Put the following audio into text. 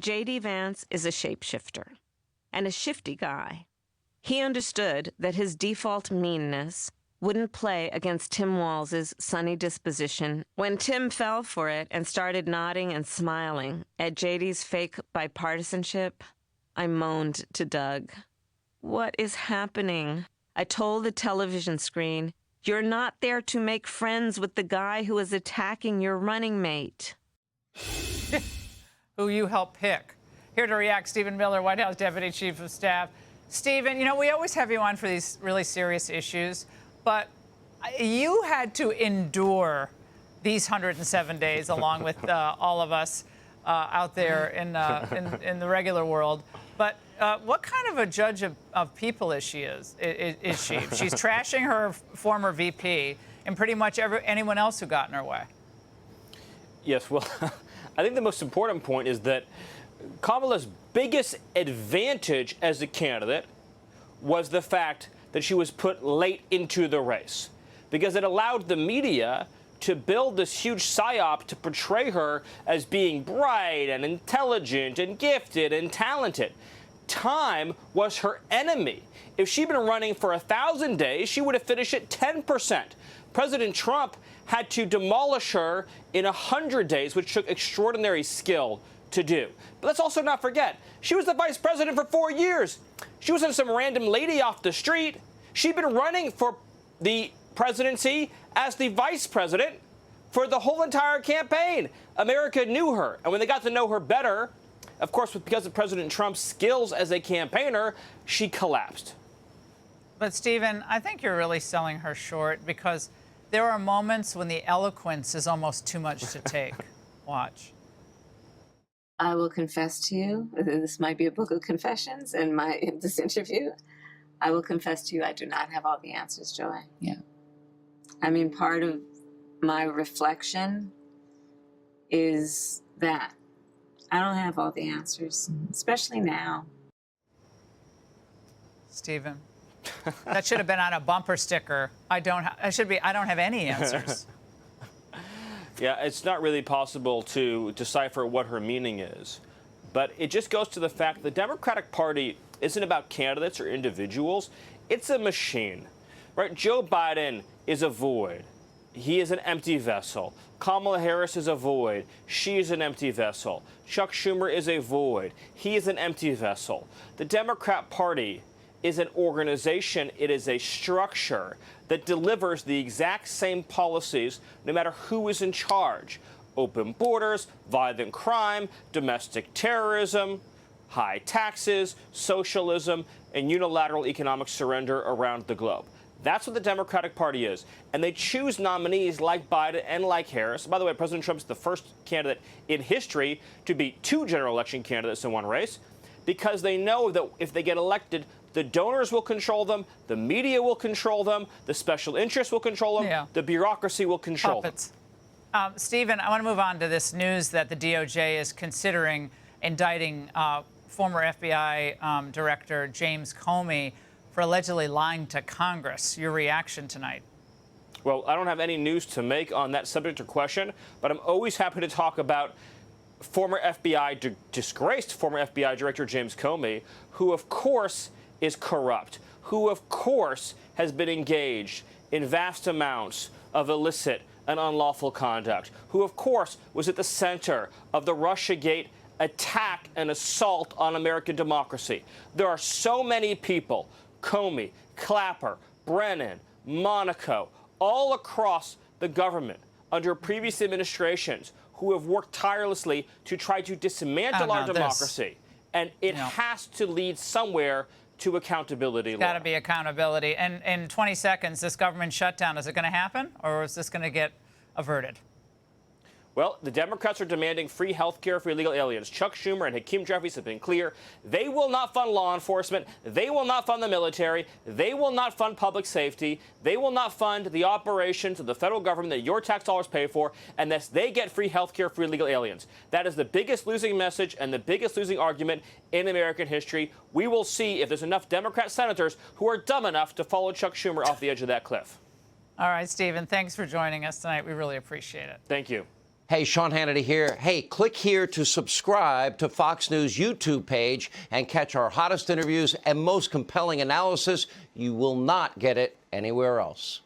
J.D. Vance is a shapeshifter and a shifty guy. He understood that his default meanness wouldn't play against Tim Walz's sunny disposition. When Tim fell for it and started nodding and smiling at JD's fake bipartisanship, I moaned to Doug, "What is happening?" I told the television screen, "You're not there to make friends with the guy who is attacking your running mate." Who you helped pick. Here to react, Stephen Miller, White House Deputy Chief of Staff. Stephen, you know, we always have you on for these really serious issues, but you had to endure these 107 days along with all of us out there in the regular world. But what kind of a judge of people is she? She's trashing her former VP and pretty much anyone else who got in her way. Yes, well, I think the most important point is that Kamala's biggest advantage as a candidate was the fact that she was put late into the race, because it allowed the media to build this huge psyop to portray her as being bright and intelligent and gifted and talented. Time was her enemy. If she'd been running for 1,000 days, she would have finished at 10%. President Trump had to demolish her in 100 days, which took extraordinary skill to do. But let's also not forget, she was the vice president for 4 years. She wasn't some random lady off the street. She'd been running for the presidency as the vice president for the whole entire campaign. America knew her, and when they got to know her better, of course, because of President Trump's skills as a campaigner, she collapsed. But, Stephen, I think you're really selling her short, because there are moments when the eloquence is almost too much to take. Watch. I will confess to you, this might be a book of confessions in this interview. I will confess to you, I do not have all the answers, Joy. Yeah. I mean, part of my reflection is that I don't have all the answers, especially now. Stephen, that should have been on a bumper sticker. I don't have any answers. Yeah, it's not really possible to decipher what her meaning is. But it just goes to the fact the Democratic Party isn't about candidates or individuals. It's a machine, right? Joe Biden is a void. He is an empty vessel. Kamala Harris is a void. She is an empty vessel. Chuck Schumer is a void. He is an empty vessel. The Democrat Party is an organization. It is a structure that delivers the exact same policies no matter who is in charge. Open borders, violent crime, domestic terrorism, high taxes, socialism, and unilateral economic surrender around the globe. That's what the Democratic Party is. And they choose nominees like Biden and like Harris. By the way, President Trump's the first candidate in history to beat 2 general election candidates in one race, because they know that if they get elected, the donors will control them, the media will control them, the special interests will control them, the bureaucracy will control them. Stephen, I want to move on to this news that the DOJ is considering indicting former FBI Director James Comey for allegedly lying to Congress. Your reaction tonight? Well, I don't have any news to make on that subject or question, but I'm always happy to talk about disgraced former FBI Director James Comey, who, of course, is corrupt, who, of course, has been engaged in vast amounts of illicit and unlawful conduct, who, of course, was at the center of the Russiagate attack and assault on American democracy. There are so many people, Comey, Clapper, Brennan, Monaco, all across the government under previous administrations who have worked tirelessly to try to dismantle our democracy. And it has to lead somewhere to accountability. Got to be accountability. And in 20 seconds, this government shutdown, is it going to happen, or is this going to get averted? Well, the Democrats are demanding free health care for illegal aliens. Chuck Schumer and Hakeem Jeffries have been clear. They will not fund law enforcement. They will not fund the military. They will not fund public safety. They will not fund the operations of the federal government that your tax dollars pay for unless they get free health care for illegal aliens. That is the biggest losing message and the biggest losing argument in American history. We will see if there's enough Democrat senators who are dumb enough to follow Chuck Schumer off the edge of that cliff. All right, Stephen, thanks for joining us tonight. We really appreciate it. Thank you. Hey, Sean Hannity here. Hey, click here to subscribe to Fox News YouTube page and catch our hottest interviews and most compelling analysis. You will not get it anywhere else.